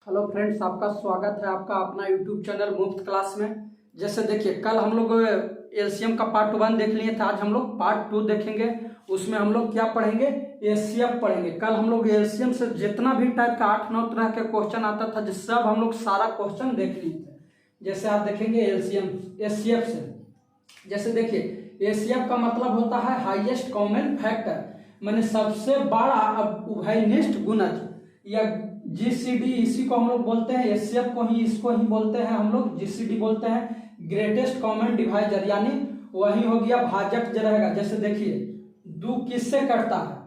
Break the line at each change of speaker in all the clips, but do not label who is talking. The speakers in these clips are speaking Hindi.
हेलो फ्रेंड्स, आपका स्वागत है आपका अपना यूट्यूब चैनल मुफ्त क्लास में। जैसे देखिए, कल हम लोग एलसीएम का पार्ट 1 देख लिए थे। आज हम लोग पार्ट 2 देखेंगे। उसमें हम लोग क्या पढ़ेंगे? एचसीएफ पढ़ेंगे। कल हम लोग एलसीएम से जितना भी टाइप का 8-9 तरह के क्वेश्चन आता था, जिस सब हम लोग सारा क्वेश्चन देख लिए थे। जैसे आप देखेंगे एलसीएम एचसीएफ से। जैसे देखिए, एचसीएफ का मतलब होता है हाईएस्ट कॉमन फैक्टर, माने सबसे बड़ा उभयनिष्ठ गुणज, या जीसीडी। इसी को हम लोग बोलते हैं एचसीएफ को ही, इसको ही बोलते हैं हम लोग जीसीडी बोलते हैं, ग्रेटेस्ट कॉमन डिवाइजर। यानी वही हो गया भाजक जो रहेगा। जैसे देखिए, 2 किससे कटता है?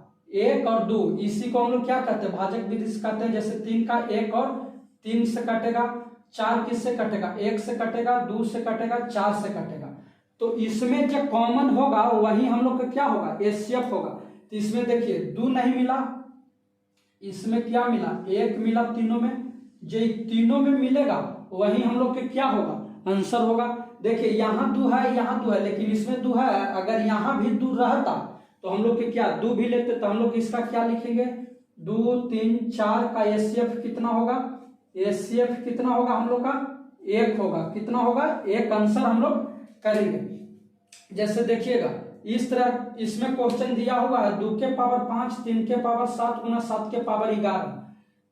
1 और 2, इसी को हम लोग क्या कहते हैं? भाजक विधि से कहते हैं। जैसे 3 का 1 और 3 से कटेगा। 4 किससे कटेगा? 1 से कटेगा, 2 से कटेगा, 4 से कटेगा। तो इसमें जो कॉमन होगा वही हम लोग का क्या होगा? एचसीएफ होगा। तो इसमें देखिए 2 नहीं मिला, इसमें क्या मिला? 1 मिला तीनों में। जो तीनों में मिलेगा वही हम लोग के क्या होगा? आंसर होगा। देखिए, यहाँ 2 है, यहाँ 2 है, लेकिन इसमें 2 है। अगर यहाँ भी 2 रहता तो हम लोग के क्या 2 भी लेते, तो हम लोग इसका क्या लिखेंगे? 2, 3, 4 का एचसीएफ कितना होगा? एचसीएफ कितना होगा हम लोग का? 1 होगा। कितना होगा? 1 आंसर हम लोग करेंगे। जैसे देखिएगा, इस तरह इसमें क्वेश्चन दिया हुआ है 2 के पावर 5, 3 के पावर 7 गुना 7 के पावर 11,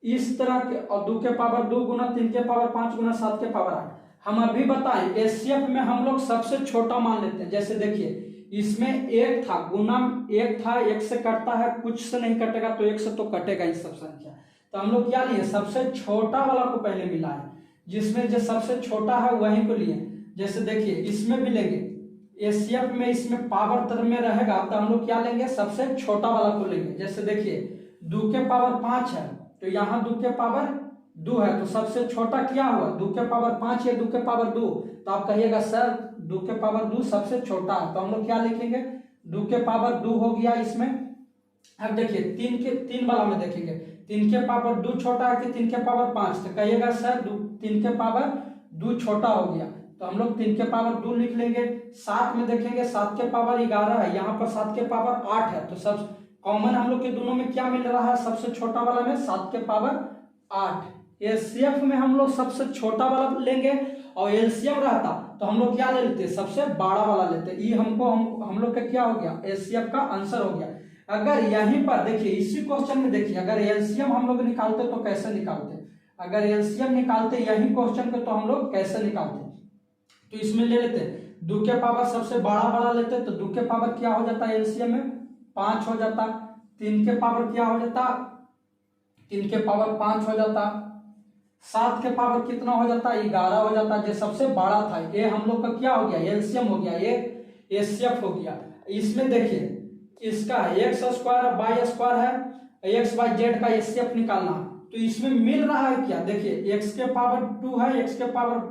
इस तरह के, और 2 के पावर 2 गुना 3 के पावर 5 गुना 7 के पावर 8। हम अभी बताएं एचसीएफ में हम लोग सबसे छोटा मान लेते हैं। जैसे देखिए, इसमें 1 था, गुना 1 था, 1 से कटता है, कुछ से नहीं कटेगा, तो 1 से तो कटेगा ही सब संख्या। तो हम लोग क्या लिए? सबसे छोटा वाला को पहले मिला है, जिसमें जो सबसे छोटा है वही को लिए। जैसे देखिए, इसमें भी लेंगे एचसीएफ में, इसमें पावर तरह में रहेगा, तो हम लोग क्या लेंगे? सबसे छोटा वाला को लेंगे। जैसे देखिए, 2 के पावर 5 है, तो यहाँ 2 के पावर 2 है, तो सबसे छोटा क्या हुआ? 2 के पावर 5 या 2 के पावर 2। तो आप कहिएगा सर 2 के पावर 2 सबसे छोटा है, तो हम लोग क्या लिखेंगे? 2 के पावर 2 हो गया इसमें। अब देखिए 3 वाला में देखेंगे, 3 के पावर 2 छोटा है कि 3 के पावर 5, तो कहिएगा सर 3 के पावर 2 छोटा हो गया, तो हम लोग 3 के पावर 2 लिख लेंगे। 7 में देखेंगे, 7 के पावर 11 है, यहाँ पर 7 के पावर 8 है, तो सब कॉमन हम लोग के दोनों में क्या मिल रहा है? सबसे छोटा वाला में 7 के पावर 8। एचसीएफ में हम लोग सबसे छोटा वाला लेंगे, और एलसीएम रहता तो हम लोग क्या ले लेते? सबसे बड़ा वाला लेते। ये हम लोग का क्या हो गया? एचसीएफ का आंसर हो गया। अगर यहीं पर देखिए, इसी क्वेश्चन में देखिए, अगर एलसीएम हम लोग निकालते तो कैसे निकालते? अगर एलसीएम निकालते यही क्वेश्चन को, तो हम लोग कैसे निकालते? तो इसमें ले लेते 2 के पावर सबसे बड़ा वाला लेते, तो 2 के पावर क्या हो जाता है? एलसीएम में 5 हो जाता। 3 के पावर क्या हो जाता? 3 के पावर 5 हो जाता। 7 के पावर कितना हो जाता? 11 हो जाता। जो सबसे बड़ा था ये हम लोग का क्या हो गया? एलसीएम हो गया, ये एचसीएफ हो गया। इसमें देखिए, इसका एक्स स्क्वायर और वाई स्क्वायर है, एक्स वाई जेड का एचसीएफ निकालना, तो इसमें मिल रहा है क्या? देखिए, एक्स के पावर 2 है, एक्स के पावर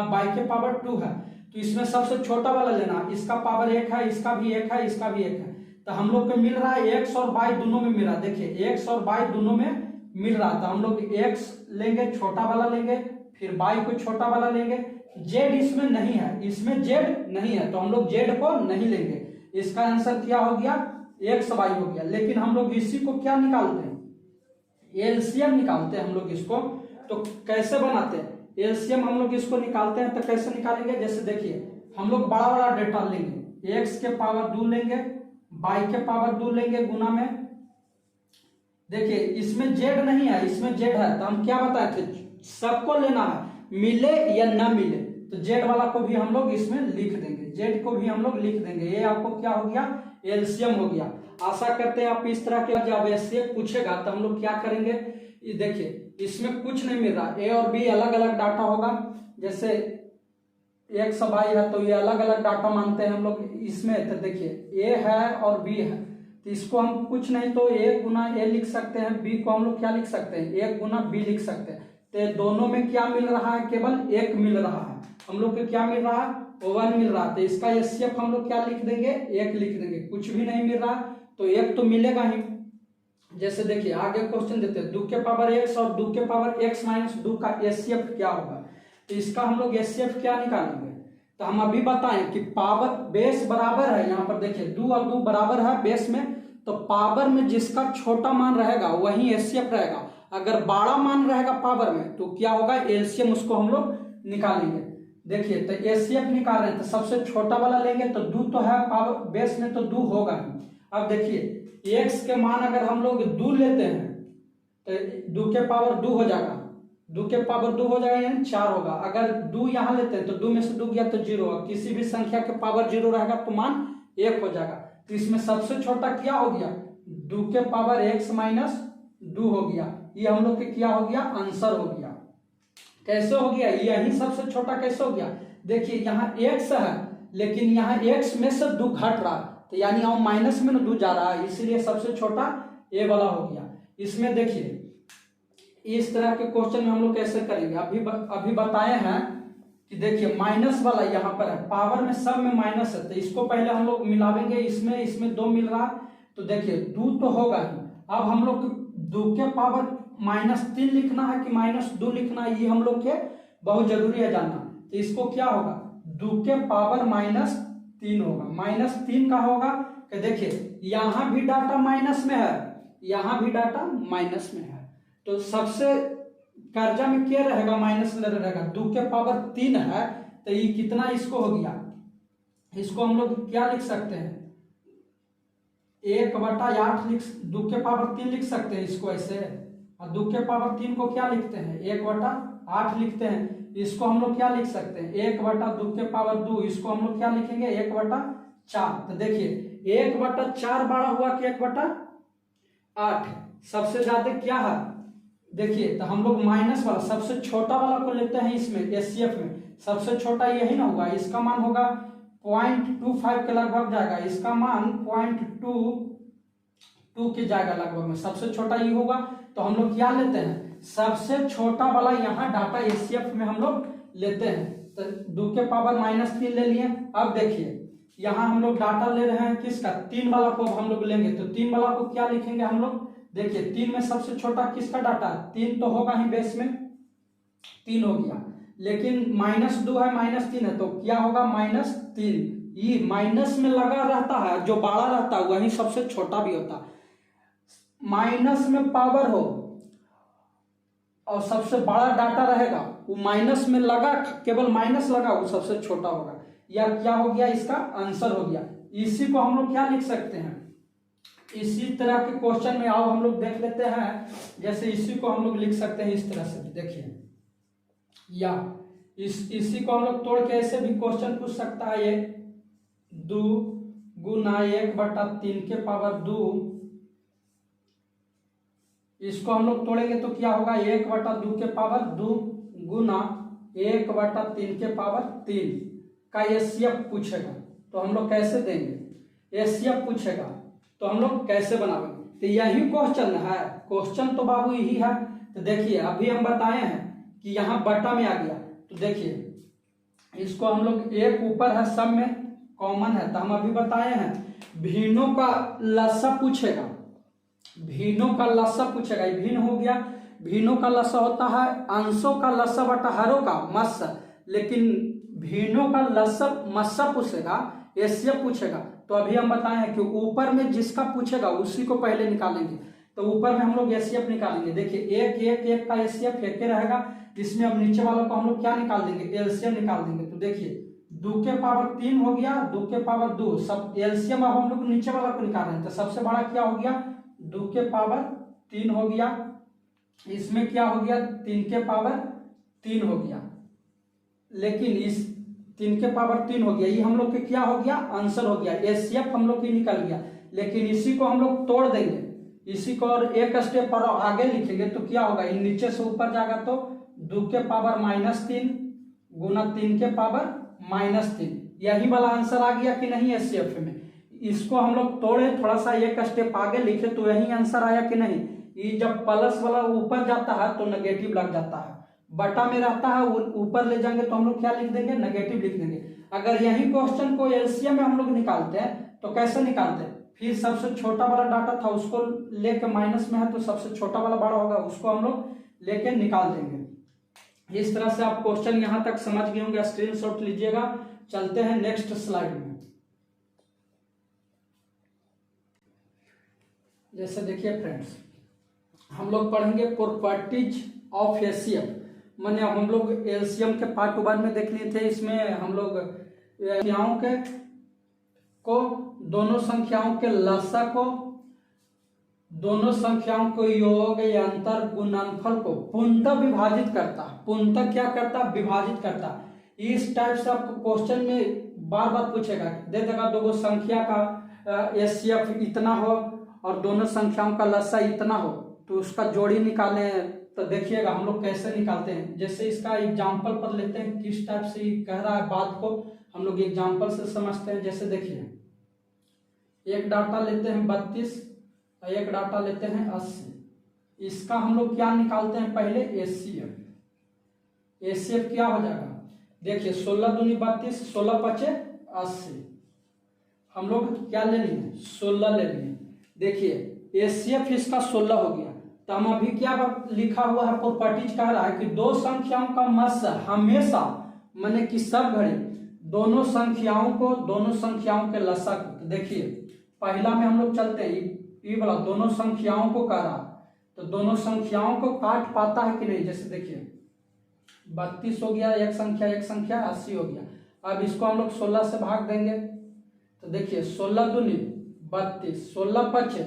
बाई के पावर 2 है, तो इसमें सबसे छोटा वाला लेना। इसका पावर 1 है, इसका भी 1 है, इसका भी 1 है, तो हम लोग को मिल रहा है एक्स और बाई दोनों में मिल रहा है। देखिए, एक्स और बाई दोनों में मिल रहा है, तो हम लोग एक्स लेंगे, छोटा वाला लेंगे, फिर बाई को छोटा वाला लेंगे। जेड इसमें नहीं है, इसमें जेड नहीं है, तो हम लोग जेड को नहीं लेंगे। इसका आंसर क्या हो गया? एक्स वाई हो गया। लेकिन हम लोग इसी को क्या निकालते हैं? एलसीएम निकालते हैं हम लोग इसको। तो कैसे बनाते हैं एलसीएम? हम लोग इसको निकालते हैं तो कैसे निकालेंगे? जैसे देखिए, हम लोग बड़ा वाला डेटा लेंगे, एक्स के पावर 2 लेंगे, बाई के पावर 2 लेंगे गुना में। देखिए, इसमें जेड नहीं है, इसमें जेड है, तो हम क्या बताए थे? सबको लेना है, मिले या ना मिले, तो जेड वाला को भी हम लोग इसमें लिख देंगे, जेड को भी हम लोग लिख देंगे। ये आपको क्या हो गया? एलसीएम हो गया। आशा करते हैं आप इस तरह के जब एचसीएफ पूछेगा तो हम लोग क्या करेंगे? ये देखिए, इसमें कुछ नहीं मिल रहा, ए और बी अलग अलग डाटा होगा। जैसे एक्स वाई है, तो ये अलग अलग डाटा मानते हैं हम लोग इसमें। तो देखिए, ए है और बी है, तो इसको हम कुछ नहीं तो ए गुना ए लिख सकते हैं, बी को हम लोग क्या लिख सकते हैं? 1 गुना बी लिख सकते हैं। तो दोनों में क्या मिल रहा है? केवल 1 मिल रहा है। हम लोग को क्या मिल रहा है? 1 मिल रहा है, तो इसका एचसीएफ हम लोग क्या लिख देंगे? 1 लिख देंगे। कुछ भी नहीं मिल रहा तो 1 तो मिलेगा ही। जैसे देखिए, आगे क्वेश्चन देते हैं 2 के पावर x और 2 के पावर x माइनस 2 का एचसीएफ क्या होगा? तो इसका हम लोग एचसीएफ क्या निकालेंगे? तो हम अभी बताएं कि पावर बेस बराबर है, यहाँ पर देखिए 2 और 2 बराबर है बेस में, तो पावर में जिसका छोटा मान रहेगा वही एचसीएफ रहेगा। अगर बड़ा मान रहेगा पावर में तो क्या होगा, एलसीएम उसको हम लोग निकालेंगे। देखिए तो एचसीएफ निकाल रहे हैं तो सबसे छोटा वाला लेंगे तो 2 तो है पावर बेस में तो 2 होगा ही। अब देखिए एक्स के मान अगर हम लोग 2 लेते हैं तो 2 के पावर 2 हो जाएगा, 2 के पावर 2 हो जाएगा यानी 4 होगा। अगर 2 यहाँ लेते हैं तो 2 में से 2 गया तो 0 होगा, किसी भी संख्या के पावर 0 रहेगा तो मान 1 हो जाएगा। तो इसमें सबसे छोटा क्या हो गया, 2 के पावर x माइनस 2 हो गया। ये हम लोग के क्या हो गया, आंसर हो गया। कैसे हो गया, यही सबसे छोटा कैसे हो गया, देखिए यहाँ x है लेकिन यहाँ x में से 2 घट रहा तो यानी हम माइनस में 2 जा रहा है, इसलिए सबसे छोटा ए वाला हो गया। इसमें देखिए इस तरह के क्वेश्चन में हम लोग कैसे करेंगे, अभी बताए हैं कि देखिए माइनस वाला यहाँ पर है, पावर में सब में माइनस है तो इसको पहले हम लोग मिलावेंगे, इसमें 2 मिल रहा तो देखिए 2 तो होगा ही। अब हम लोग 2 के पावर -3 लिखना है कि -2 लिखना है, ये हम लोग के बहुत जरूरी है जानना। तो इसको क्या होगा, 2 के पावर -3 होगा। -3 का होगा कि देखिए यहाँ भी डाटा माइनस में है, यहाँ भी डाटा माइनस में है, तो सबसे कर्जा में क्या रहेगा, माइनस रहेगा। 2 के पावर 3 है तो ये कितना इसको हो गया, इसको हम लोग क्या लिख सकते हैं, 1/8 2 के पावर 3 लिख सकते हैं इसको ऐसे, और 2 के पावर 3 को क्या लिखते हैं, 1/8 लिखते हैं। इसको हम लोग क्या लिख सकते हैं, 1/2 के पावर 2, इसको हम लोग क्या लिखेंगे 1/4। तो देखिए 1/4 बड़ा हुआ कि 1/8, सबसे ज्यादा क्या है, देखिए तो हम लोग माइनस वाला सबसे छोटा वाला को लेते हैं, इसमें एचसीएफ में सबसे छोटा यही ना हुआ, इसका मान होगा 0.25 के लगभग जाएगा, इसका मान 0.22 के जाएगा लगभग में, सबसे छोटा ये होगा। तो हम लोग क्या लेते हैं, सबसे छोटा वाला यहाँ डाटा एचसीएफ में हम लोग लेते हैं। तो 2 के पावर -3 ले लिए। अब देखिए यहाँ हम लोग डाटा ले रहे हैं किसका, 3 वाला को हम लोग लेंगे तो 3 वाला को क्या लिखेंगे हम लोग, देखिए 3 में सबसे छोटा किसका डाटा, 3 तो होगा ही, बेस में 3 हो गया, लेकिन -2 है -3 है तो क्या होगा -3। ये माइनस में लगा रहता है, जो बड़ा रहता है वही सबसे छोटा भी होता है। माइनस में पावर हो और सबसे बड़ा डाटा रहेगा, वो माइनस में लगा, केवल माइनस लगा, वो सबसे छोटा होगा। या क्या हो गया, इसका आंसर हो गया। इसी को हम लोग क्या लिख सकते हैं, इसी तरह के क्वेश्चन में आओ हम लोग देख लेते हैं। जैसे इसी को हम लोग लिख सकते हैं इस तरह से, देखिए या इसी को हम लोग तोड़ के ऐसे भी क्वेश्चन पूछ सकता है, ये 2 गुना 1/3 के पावर 2, इसको हम लोग तोड़ेंगे तो क्या होगा, 1/2 के पावर 2 गुना 1/3 के पावर 3 का एचसीएफ पूछेगा तो हम लोग कैसे देंगे, एचसीएफ पूछेगा तो हम लोग कैसे बनाएंगे। तो यही क्वेश्चन है, क्वेश्चन तो बाबू यही है। तो देखिए अभी हम बताए हैं कि यहाँ बटा में आ गया, तो देखिए इसको हम लोग एक ऊपर है सब में कॉमन है, तो हम अभी बताए हैं भिन्नों का लसा पूछेगा, भिन्नों का लसा पूछेगा, ये भिन्न हो गया। भिन्नों का लसा होता है अंशों का लसा बटा हरों का मस्सा, लेकिन भिन्नों का लसा मस्सा पूछेगा, एचसीएफ पूछेगा। तो अभी हम बताए हैं कि ऊपर में जिसका पूछेगा उसी को पहले निकालेंगे, तो ऊपर में हम लोग एचसीएफ निकालेंगे। देखिए 1 का एचसीएफ एक रहेगा, इसमें अब नीचे वालों को हम लोग क्या निकाल देंगे, एलसीएम निकाल देंगे। तो देखिए 2 के पावर 3 हो गया, 2 के पावर 2, सब एलसीएम अब हम लोग नीचे वाला को निकाल रहे हैं, तो सबसे बड़ा क्या हो गया, 2 के पावर 3 हो गया, इसमें क्या हो गया 3 के पावर 3 हो गया, लेकिन इस 3 के पावर 3 हो गया, ये हम लोग के क्या हो गया, आंसर हो गया, एचसीएफ हम लोग की निकल गया। लेकिन इसी को हम लोग तोड़ देंगे, इसी को और एक स्टेप पर आगे लिखेंगे तो क्या होगा, ये नीचे से ऊपर जाएगा तो 2 के पावर -3 गुना 3 के पावर -3, यही वाला आंसर आ गया कि नहीं एचसीएफ में। इसको हम लोग तोड़े, थोड़ा सा एक स्टेप आगे लिखे तो यही आंसर आया कि नहीं। ये जब प्लस वाला ऊपर जाता है तो नेगेटिव लग जाता है, बटा में रहता है ऊपर ले जाएंगे तो हम लोग क्या लिख देंगे, नेगेटिव लिख देंगे। अगर यही क्वेश्चन को एलसीएम में हम लोग निकालते हैं तो कैसे निकालते हैं, फिर सबसे छोटा वाला डाटा था उसको लेके माइनस में है तो सबसे छोटा वाला बड़ा होगा, उसको हम लोग लेके निकाल देंगे। इस तरह से आप क्वेश्चन यहां तक समझ गए होंगे, स्क्रीनशॉट लीजिएगा। चलते हैं नेक्स्ट स्लाइड में। जैसे देखिए फ्रेंड्स, हम लोग पढ़ेंगे प्रॉपर्टीज ऑफ एचसीएफ। मैंने हम लोग एलसीएम के पार्ट 1 में देख लिए थे। इसमें हम लोग संख्याओं के को दोनों संख्याओं के लसा को, दोनों संख्याओं को योग या अंतर गुणनफल को पूर्णतः विभाजित करता। पूर्णतः क्या करता? विभाजित करता। इस टाइप से आपको क्वेश्चन में बार बार पूछेगा, दे देगा दो संख्या का एचसीएफ इतना हो और दोनों संख्याओं का लसा इतना हो, तो उसका जोड़ी निकाले। तो देखिएगा हम लोग कैसे निकालते हैं। जैसे इसका एग्जाम्पल पर लेते हैं, किस टाइप से कह रहा है बात को हम लोग एग्जाम्पल से समझते हैं। जैसे देखिए, एक डाटा लेते हैं 32 और एक डाटा लेते हैं 80। इसका हम लोग क्या निकालते हैं? पहले एचसीएफ। एचसीएफ क्या हो जाएगा? देखिए 16 दूनी 32, 16 पचे 80। हम लोग क्या ले लिए? 16 ले लिए। देखिए एचसीएफ इसका 16 हो गया। तो हम अभी क्या लिखा हुआ है? प्रॉपर्टीज कह रहा है कि दो संख्याओं का मध्य हमेशा, माने कि सब घड़ी दोनों संख्याओं के लसा को। तो देखिए पहला में हम लोग चलते हैं, ये वाला दोनों संख्याओं को कह रहा, तो दोनों संख्याओं को काट पाता है कि नहीं? जैसे देखिए 32 हो गया एक संख्या, 80 हो गया। अब इसको हम लोग 16 से भाग देंगे। तो देखिए 16 दूनी 32, 16 पचे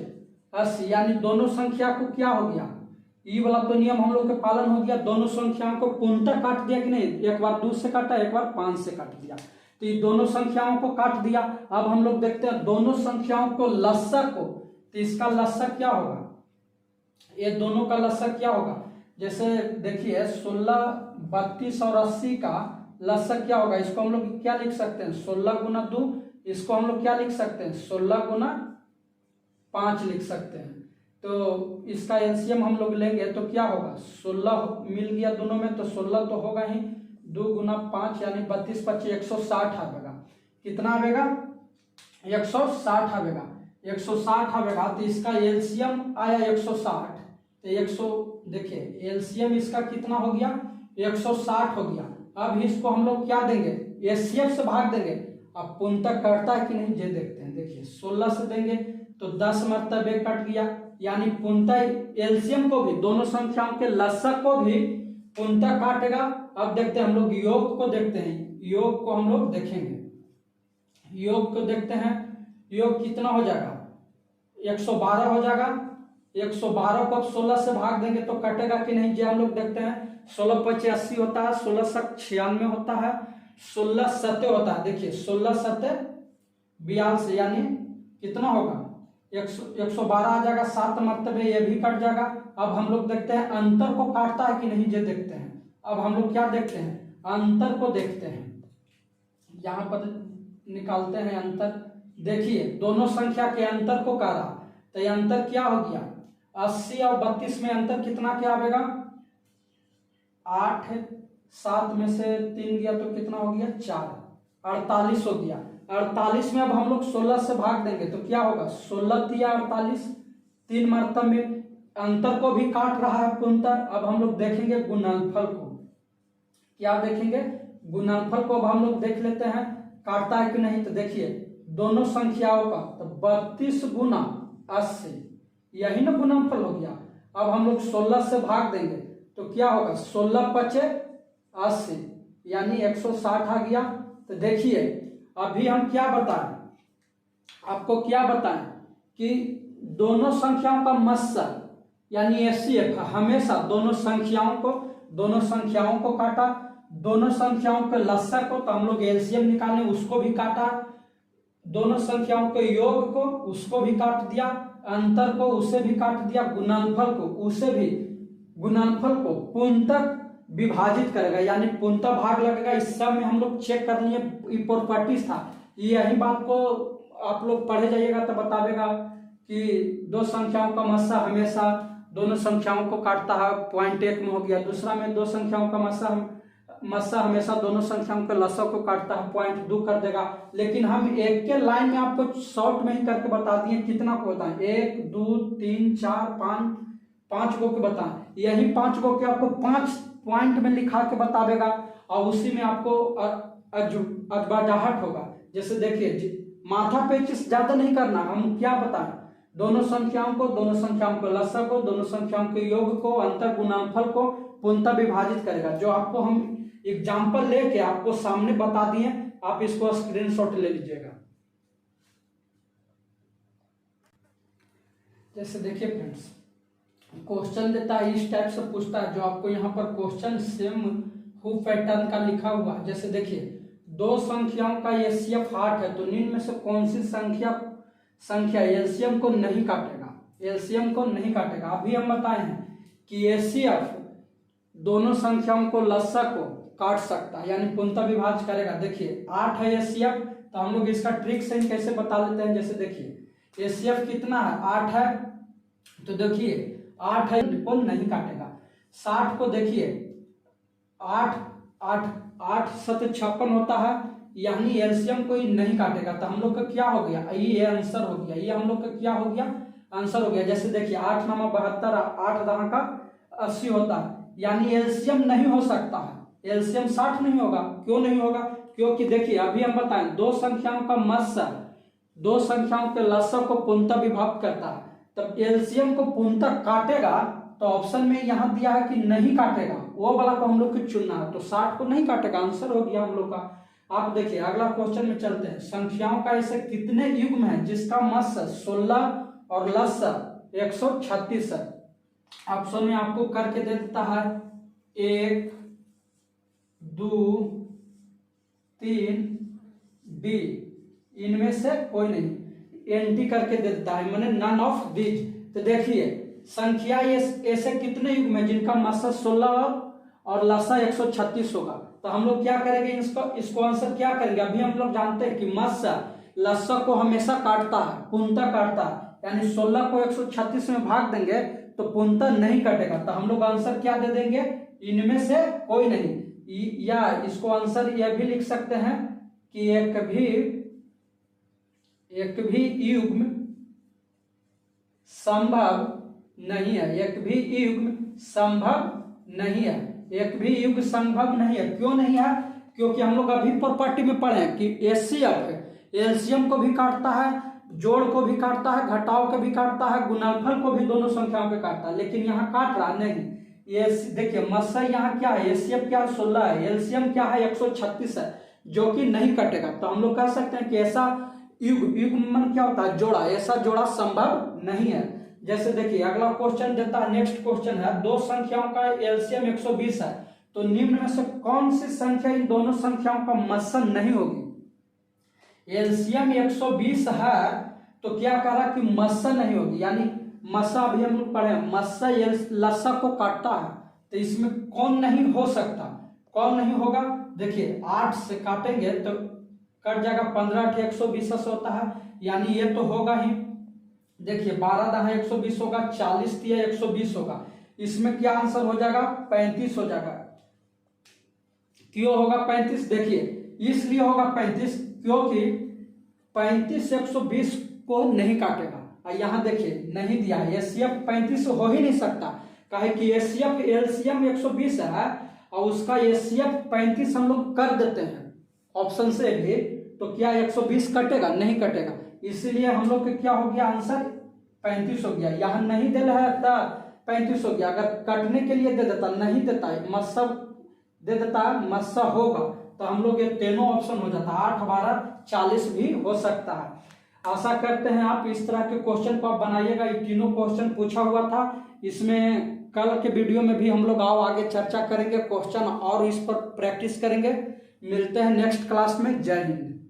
80, यानी दोनों संख्या को क्या हो गया? ये वाला तो नियम हम लोग के पालन हो गया। दोनों संख्याओं को पूर्णतः काट दिया कि नहीं? एक बार 2 से काटा, एक बार 5 से काट दिया। तो ये दोनों संख्याओं को काट दिया। अब हम लोग देखते हैं दोनों संख्याओं को लसा को, तो इसका लसा क्या होगा? ये दोनों का लसा क्या होगा? जैसे देखिए 16, 32 और 80 का लसा क्या होगा? इसको हम लोग क्या लिख सकते हैं? 16 गुना 2। इसको हम लोग क्या लिख सकते हैं? 16 गुना 5 लिख सकते हैं। तो इसका एलसीएम हम लोग लेंगे तो क्या होगा? 16 मिल गया दोनों में, तो 16 तो होगा ही। 2 गुना 5 यानी 32 25 160 आवेगा। कितना आवेगा? 160 आवेगा। 160 आवेगा। तो इसका एलसीएम आया 160। तो 100 देखिए एलसीएम इसका कितना हो गया? 160 हो गया। अब इसको हम लोग क्या देंगे? एचसीएफ से भाग देंगे। अब पूर्णतः कटता है कि नहीं ये देखते हैं। देखिए 16 से देंगे तो 10 मरतबे कट गया, यानी पूर्णतः एलसीएम को भी, दोनों संख्याओं के लसा को भी पूर्णतः काटेगा। अब देखते हैं हम लोग योग को देखते हैं। योग को हम लोग देखेंगे। योग को देखते हैं। योग कितना हो जाएगा? 112 हो जाएगा। 112 को अब 16 से भाग देंगे तो कटेगा कि नहीं ये हम लोग देखते हैं। 16 पचे 80 होता है, 16 सक 96 होता है, 16 सत्ते होता है। देखिए 16 सत्ते 42, यानी कितना होगा? 112 आ जाएगा। 7 मरतबे ये भी कट जाएगा। अब हम लोग देखते हैं अंतर को काटता है कि नहीं ये देखते हैं। अब हम लोग क्या देखते हैं? अंतर को देखते हैं। यहाँ पर निकालते हैं अंतर। देखिए दोनों संख्या के अंतर को काटा, तो ये अंतर क्या हो गया? 80 और 32 में अंतर कितना क्या आएगा? 8, 7 में से 3 गया तो कितना हो गया? 4, 48 हो गया। 48 में अब हम लोग 16 से भाग देंगे तो क्या होगा? 16 तिया 48, 3 मरतबे में अंतर को भी काट रहा है पूर्णतः। अब हम लोग देखेंगे गुणनफल को। क्या देखेंगे? गुणनफल को अब हम लोग देख लेते हैं काटता है कि नहीं। तो देखिए दोनों संख्याओं का, तो 32 गुना 80, यही ना गुणनफल हो गया। अब हम लोग 16 से भाग देंगे तो क्या होगा? 16 पचे 80, यानी 160 आ गया। तो देखिए अभी हम क्या बताएं, आपको क्या बताएं कि दोनों संख्याओं का मस्सा यानी एचसीएफ हमेशा दोनों संख्याओं को काटा, दोनों संख्याओं के लस्सा को तो हम लोग एलसीएम निकालें उसको भी काटा, दोनों संख्याओं के योग को उसको भी काट दिया, अंतर को उसे भी काट दिया, गुणनफल को उसे भी, गुणनफल को पूर्णतः विभाजित करेगा यानी पूर्णतः भाग लगेगा। इस सब में हम लोग चेक कर लिए प्रॉपर्टीज था। यही बात को आप लोग पढ़े जाइएगा तो बतावेगा कि दो संख्याओं का मस्सा हमेशा दोनों संख्याओं को काटता है, पॉइंट 1 में हो गया। दूसरा में दो संख्याओं का मस्सा हमेशा दोनों संख्याओं के लस्सा को काटता है, पॉइंट 2 कर देगा। लेकिन हम एक के लाइन में आपको शॉर्ट में ही करके बता दिए कितना को बताएं, 1 2 3 4 5 गो के बताएं। यही 5 गो के आपको 5 पॉइंट में लिखा के बतावेगा और उसी में आपको अजबाजाहट होगा। जैसे देखिए माथा पेचिस ज्यादा नहीं करना, हम क्या बताएं दोनों संख्याओं को लसागु को, दोनों संख्याओं के योग को, अंतर गुणनफल को पूर्णतः विभाजित करेगा। जो आपको हम एग्जाम्पल लेके आपको सामने बता दिए, आप इसको स्क्रीनशॉट ले लीजिएगा। जैसे देखिए फ्रेंड्स, क्वेश्चन देता है इस टाइप से पूछता है, जो आपको यहाँ पर क्वेश्चन सेम हु पैटर्न का लिखा हुआ। जैसे देखिए, दो संख्याओं का एचसीएफ 8 है, तो निम्न में से कौन सी संख्या एलसीएम को नहीं काटेगा। अभी हम बताए हैं कि एचसीएफ दोनों संख्याओं को लसा को काट सकता है, यानी पूर्णतः विभाज्य करेगा। देखिए 8 है एचसीएफ, तो हम लोग इसका ट्रिक से कैसे बता लेते हैं। जैसे देखिए एचसीएफ कितना है, 8 है, तो देखिए 8 है को नहीं काटेगा। 60 को देखिए 8 7 56 होता है, यानी एलसीएम कोई नहीं काटेगा। तो हम लोग का क्या हो गया, ये आंसर हो गया, ये हम लोग का क्या हो गया, आंसर हो गया। जैसे देखिए 8 9 72, 8 10 का 80 होता है, यानी एलसीएम नहीं हो सकता है, एलसीएम 60 नहीं होगा। क्यों नहीं होगा, क्योंकि देखिए अभी हम बताएं दो संख्याओं का मस्सा दो संख्याओं के लसा को पूर्णतः विभक्त करता है, तब एलसीएम को पूर्णतः काटेगा। तो ऑप्शन में यहाँ दिया है कि नहीं काटेगा, वो वाला को हम लोग को चुनना है, तो 60 को नहीं काटेगा, आंसर हो गया हम लोग का। आप देखिए अगला क्वेश्चन में चलते हैं। संख्याओं का ऐसे कितने युग्म है जिसका मस्सा 16 और लसा 136 है। ऑप्शन में आपको करके दे देता है 1 2 3 डी, इनमें से कोई नहीं, एंटी करके दे देता है, माने नन ऑफ दीज। तो देखिए संख्या ऐसे कितने युग्म है जिनका मस्सा 16 और लसा 136 होगा। तो हम लोग क्या करेंगे, इसको आंसर क्या करेंगे। अभी हम लोग जानते हैं कि मस्सा लसा को हमेशा काटता है, पूर्णतः काटता है, यानी 16 को 136 में भाग देंगे तो पूर्णतः नहीं कटेगा। तो हम लोग आंसर क्या दे देंगे, इनमें से कोई नहीं। या इसको आंसर यह भी लिख सकते हैं कि एक भी युग्म संभव नहीं है, एक भी युग्म संभव नहीं है, एक भी युग्म संभव नहीं है। क्यों नहीं है, क्योंकि हम लोग अभी प्रॉपर्टी में पढ़े कि एचसीएफ एलसीएम को भी काटता है, जोड़ को भी काटता है, घटाव को भी काटता है, गुणनफल को भी दोनों संख्याओं पे काटता है, लेकिन यहाँ काट रहा नहीं। ये देखिए मस्सा यहाँ क्या है, एचसीएफ क्या है 16 है, एलसीएम क्या है 136 है, जो कि नहीं कटेगा। तो हम लोग कह सकते हैं कि ऐसा युग्म क्या होता है, जोड़ा, ऐसा जोड़ा संभव नहीं है। जैसे देखिए अगला क्वेश्चन देता है, नेक्स्ट क्वेश्चन है, दो संख्याओं का एलसीएम 120 है, तो निम्न में से कौन सी संख्या इन दोनों संख्याओं का मस्सा नहीं होगी। एलसीएम 120 है, तो क्या कह रहा कि मस्सा नहीं होगी, यानी मस्सा अभी हम लोग पढ़े मस्सा लसा को काटता है, तो इसमें कौन नहीं हो सकता, कौन नहीं होगा। देखिए 8 से काटेंगे तो कट जाएगा, 15 8 120 होता है, यानी ये तो होगा ही। देखिए 12 10 120 होगा, 40 3 120 होगा, इसमें क्या आंसर हो जाएगा 35 हो जाएगा। क्यों होगा 35, देखिए इसलिए होगा 35 क्योंकि 35 120 को नहीं काटेगा। यहाँ देखिए नहीं दिया है, एचसीएफ 35 हो ही नहीं सकता, काहे कि एचसीएफ एलसीएम 120 है और उसका एचसीएफ 35 हम लोग कर देते हैं ऑप्शन से भी, तो क्या 120 कटेगा, नहीं कटेगा, इसीलिए हम लोग का क्या हो गया आंसर 35 हो गया। यहाँ नहीं दे रहा है तो 35 हो गया, अगर कटने के लिए दे देता, नहीं देता है मस्सा दे देता है, मस्सा होगा, तो हम लोग ये तीनों ऑप्शन हो जाता है, 8 12 40 भी हो सकता है। आशा करते हैं आप इस तरह के क्वेश्चन को आप बनाइएगा। ये तीनों क्वेश्चन पूछा हुआ था, इसमें कल के वीडियो में भी हम लोग आगे चर्चा करेंगे क्वेश्चन और इस पर प्रैक्टिस करेंगे। मिलते हैं नेक्स्ट क्लास में। जय हिंद।